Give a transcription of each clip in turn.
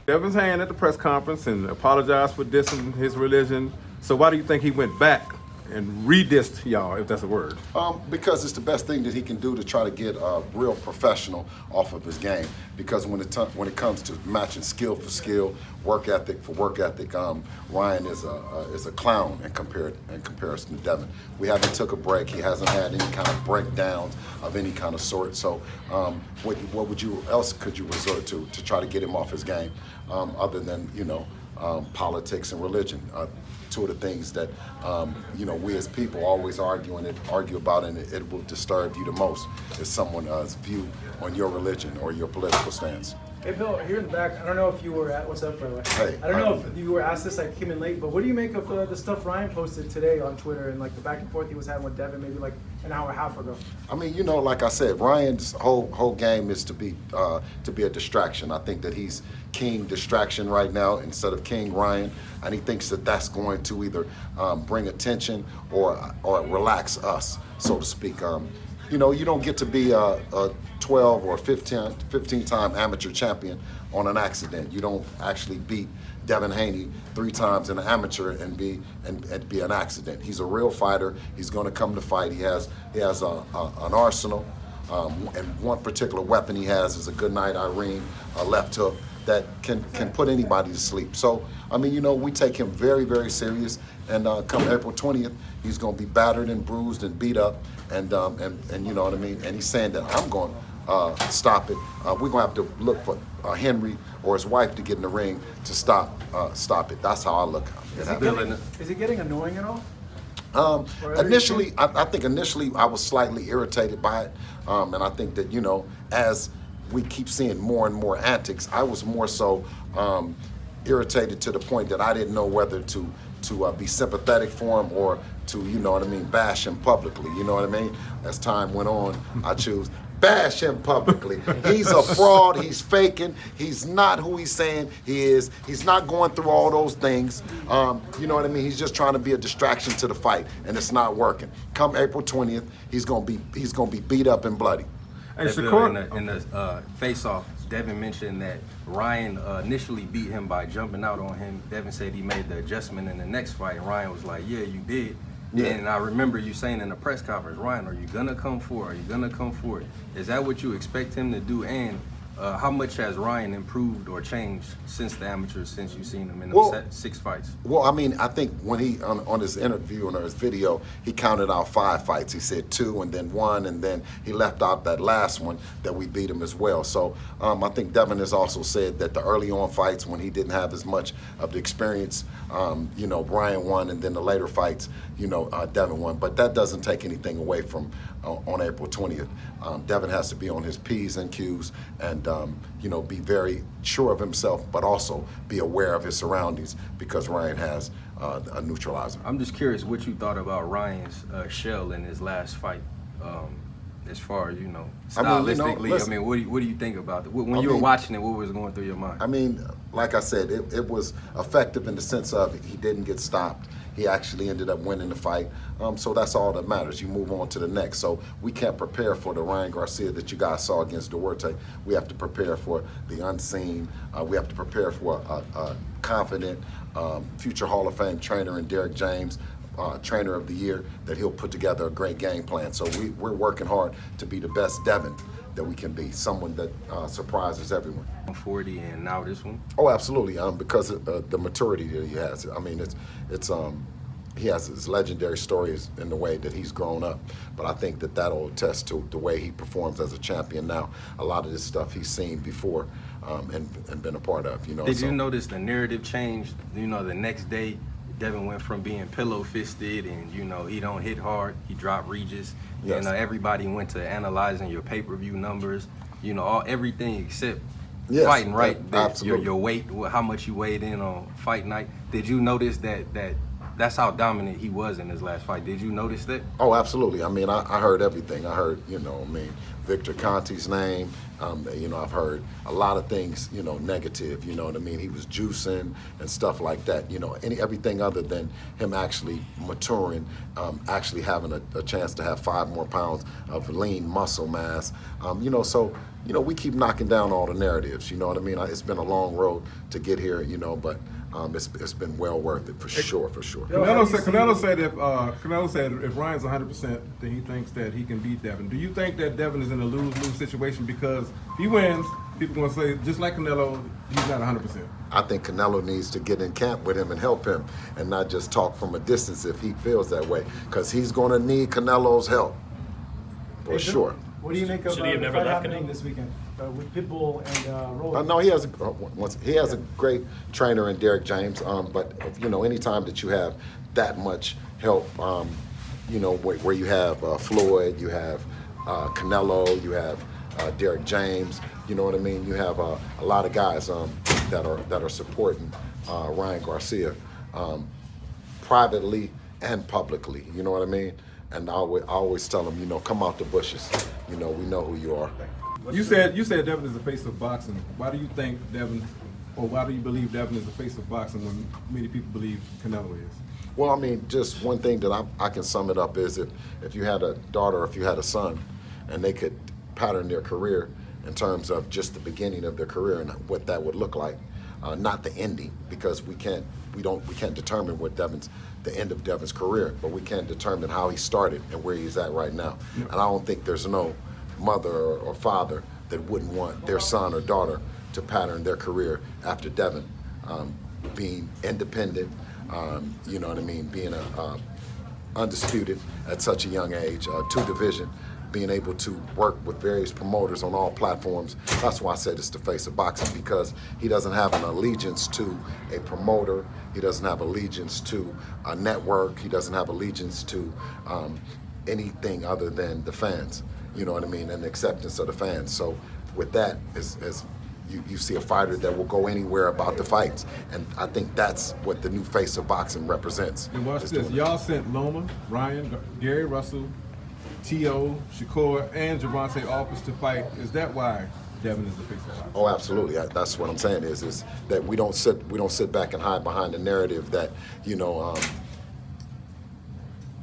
Devin's hand at the press conference and apologized for dissing his religion. So why do you think he went back and re-dissed y'all, if that's a word? Because it's the best thing that he can do to try to get a real professional off of his game. Because when it comes to matching skill for skill, work ethic for work ethic, Ryan is a clown in comparison to Devin. We haven't took a break. He hasn't had any kind of breakdowns of any kind of sort. So what else could you resort to try to get him off his game, other than politics and religion? Two of the things that we as people always argue about, and it will disturb you the most, is someone's view on your religion or your political stance. Hey Bill, here in the back, I don't know if you were at, what's up by the way? Hey, I don't know if you were asked this, I came in late, but what do you make of the stuff Ryan posted today on Twitter and like the back and forth he was having with Devin maybe like an hour and a half ago? I mean, like I said, Ryan's whole game is to be a distraction. I think that he's King Distraction right now instead of King Ryan, and he thinks that that's going to either bring attention or relax us, so to speak. You don't get to be a 12 or 15-time amateur champion on an accident. You don't actually beat Devin Haney 3 times in an amateur and be an accident. He's a real fighter. He's going to come to fight. He has an arsenal, and one particular weapon he has is a goodnight Irene left hook that can put anybody to sleep. So I mean, we take him very, very serious. And come April 20th, he's going to be battered and bruised and beat up, and you know what I mean. And he's saying that I'm going to stop it. We're going to have to look for Henry or his wife to get in the ring to stop it. That's how I look. Is it getting annoying at all? Initially, I think initially I was slightly irritated by it, and I think that as we keep seeing more and more antics, I was more so irritated to the point that I didn't know whether to be sympathetic for him or to, bash him publicly. You know what I mean? As time went on, I choose bash him publicly. He's a fraud. He's faking. He's not who he's saying he is. He's not going through all those things. You know what I mean? He's just trying to be a distraction to the fight, and it's not working. Come April 20th, he's gonna be beat up and bloody. Hey, in the face-off, Devin mentioned that Ryan initially beat him by jumping out on him. Devin said he made the adjustment in the next fight, and Ryan was like, yeah, you did. Yeah. And I remember you saying in the press conference, Ryan, are you going to come forward? Are you going to come forward? Is that what you expect him to do? And how much has Ryan improved or changed since the amateurs, since you've seen him in the 6 fights? Well, I mean, I think when he, on his interview and on his video, he counted out 5 fights. He said 2 and then 1, and then he left out that last one that we beat him as well. So I think Devin has also said that the early on fights when he didn't have as much of the experience, Ryan won, and then the later fights, Devin won. But that doesn't take anything away from on April 20th. Devin has to be on his P's and Q's and, be very sure of himself, but also be aware of his surroundings because Ryan has a neutralizer. I'm just curious what you thought about Ryan's shell in his last fight. As far as, stylistically, what do you think about it? When you were watching it, what was going through your mind? I mean, like I said, it was effective in the sense of he didn't get stopped. He actually ended up winning the fight. So that's all that matters. You move on to the next. So we can't prepare for the Ryan Garcia that you guys saw against Duarte. We have to prepare for the unseen. We have to prepare for a confident future Hall of Fame trainer in Derek James, trainer of the year, that he'll put together a great game plan. So we're working hard to be the best Devin that we can be, someone that surprises everyone. 40 and now this one? Oh, absolutely, because of the maturity that he has. I mean, he has his legendary stories in the way that he's grown up, but I think that'll attest to the way he performs as a champion now. A lot of this stuff he's seen before and been a part of. Did you notice the narrative changed? The next day, Devin went from being pillow-fisted and, he don't hit hard, he dropped Regis. Yes. And everybody went to analyzing your pay-per-view numbers, everything except fighting, right? Absolutely. Your weight, how much you weighed in on fight night. Did you notice that's how dominant he was in his last fight? Did you notice that? Oh, absolutely. I mean, I heard everything. I heard, Victor Conti's name. I've heard a lot of things, negative, you know what I mean? He was juicing and stuff like that, everything other than him actually maturing, actually having a chance to have 5 more pounds of lean muscle mass. So you know, we keep knocking down all the narratives. You know what I mean? It's been a long road to get here, you know, but it's been well worth it for sure, for sure. Canelo said if Ryan's 100%, then he thinks that he can beat Devin. Do you think that Devin is in a lose-lose situation because if he wins, people are going to say, just like Canelo, he's not 100%? I think Canelo needs to get in camp with him and help him and not just talk from a distance if he feels that way, because he's going to need Canelo's help for sure. What do you make of Should he have the never fight left happening Canelo? this weekend with Pitbull and Rolling? No, he has a great trainer in Derek James. But you know, anytime that you have that much help, you know, where you have Floyd, you have Canelo, you have Derek James. You know what I mean? You have a lot of guys that are supporting Ryan Garcia privately and publicly. You know what I mean? And I always tell them, you know, come out the bushes. You know, we know who you are. You said Devin is the face of boxing. Why do you think Devin, or why do you believe Devin is the face of boxing when many people believe Canelo is? Well, I mean, just one thing that I can sum it up is if you had a daughter, or if you had a son, and they could pattern their career in terms of just the beginning of their career and what that would look like, not the ending, because we can't determine what the end of Devin's career, but we can determine how he started and where he's at right now. And I don't think there's no mother or father that wouldn't want their son or daughter to pattern their career after Devin, being independent, you know what I mean, being undisputed at such a young age, two-division, being able to work with various promoters on all platforms. That's why I said it's the face of boxing, because he doesn't have an allegiance to a promoter. He doesn't have allegiance to a network. He doesn't have allegiance to anything other than the fans, you know what I mean, and the acceptance of the fans. So with that, as you see a fighter that will go anywhere about the fights. And I think that's what the new face of boxing represents. And watch this. Y'all sent Loma, Ryan, Gary Russell, T.O., Shakur, and Javante Office to fight. Is that why Devin is the face of boxing? Oh, absolutely. That's what I'm saying is that we don't sit back and hide behind the narrative that, you know,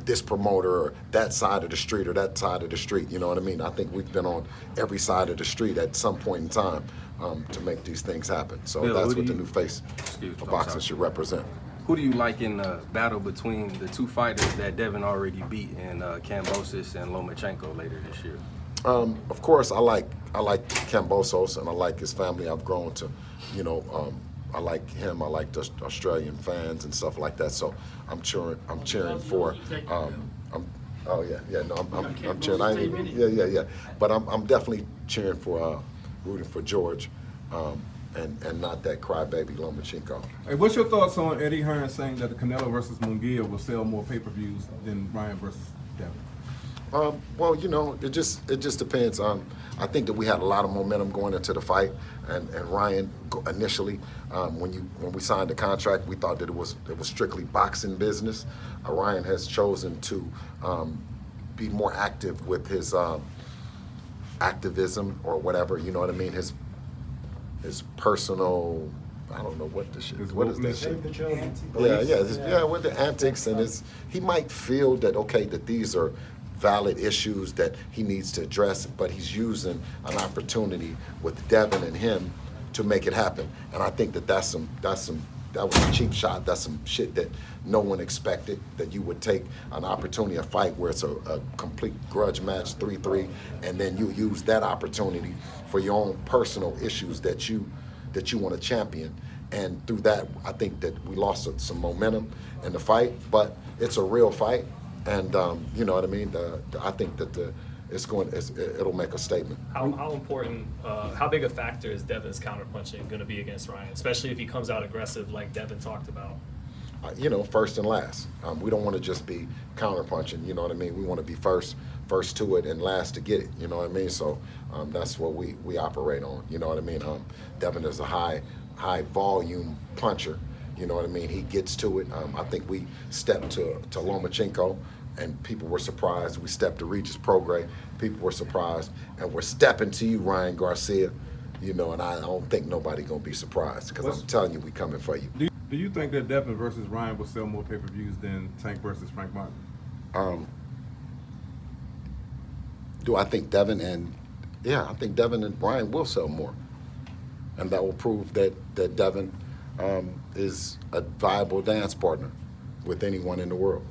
this promoter or that side of the street or that side of the street. You know what I mean? I think we've been on every side of the street at some point in time to make these things happen. So Bill, that's what the new face of boxing sorry. should represent. Who do you like in the battle between the two fighters that Devin already beat in Kambosos and Lomachenko later this year? Of course, I like Kambosos and I like his family. I've grown to, you know, I like him. I like the Australian fans and stuff like that. So I'm cheering for. Oh yeah, no, I'm cheering. Yeah. But I'm definitely cheering for, rooting for George. And not that crybaby Lomachenko. Hey, what's your thoughts on Eddie Hearn saying that the Canelo versus Munguia will sell more pay-per-views than Ryan versus Devin? Well, you know, it just depends. I think that we had a lot of momentum going into the fight, and Ryan initially, when we signed the contract, we thought that it was strictly boxing business. Ryan has chosen to be more active with his activism or whatever. You know what I mean? His personal, I don't know what the shit. What is that shit? Yeah, with the antics and he might feel that that these are valid issues that he needs to address, but he's using an opportunity with Devin and him to make it happen. And I think that that was a cheap shot. That's some shit that no one expected, that you would take an opportunity, a fight where it's a complete grudge match, 3-3, and then you use that opportunity for your own personal issues that you want to champion. And through that, I think that we lost some momentum in the fight, but it's a real fight. And you know what I mean? I think that it'll make a statement. How important, how big a factor is Devin's counterpunching going to be against Ryan, especially if he comes out aggressive like Devin talked about? You know, first and last. We don't want to just be counterpunching, you know what I mean? We want to be first to it and last to get it, you know what I mean? So that's what we operate on, you know what I mean? Devin is a high volume puncher, you know what I mean? He gets to it. I think we stepped to Lomachenko, and people were surprised. We stepped to Regis Prograis, people were surprised, and we're stepping to you, Ryan Garcia, you know, and I don't think nobody gonna be surprised, because I'm telling you, we coming for you. Do you think that Devin versus Ryan will sell more pay-per-views than Tank versus Frank Martin? Do I think Devin and yeah, I think Devin and Ryan will sell more, and that will prove that Devin is a viable dance partner with anyone in the world.